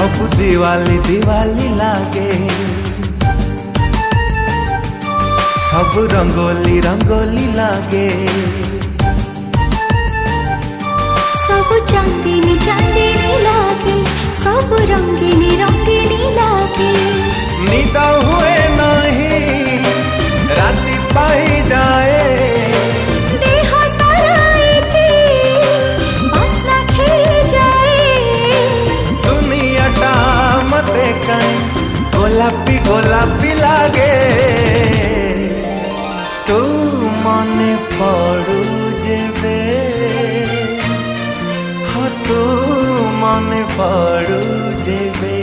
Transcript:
सब दिवाली दिवाली लागे, सब रंगोली रंगोली लागे, सब चांदनी चांदनी लागे, सब रंगीनी रंगीनी लागे। निद हुए नहीं राति पाई जाए, देह सारा बासना खेली जाए। दुनियाटा मते कहीं गोलापी गोलापी लागे। तू मने पड़ू जेबे, हाँ तू मने पड़ू जेबे।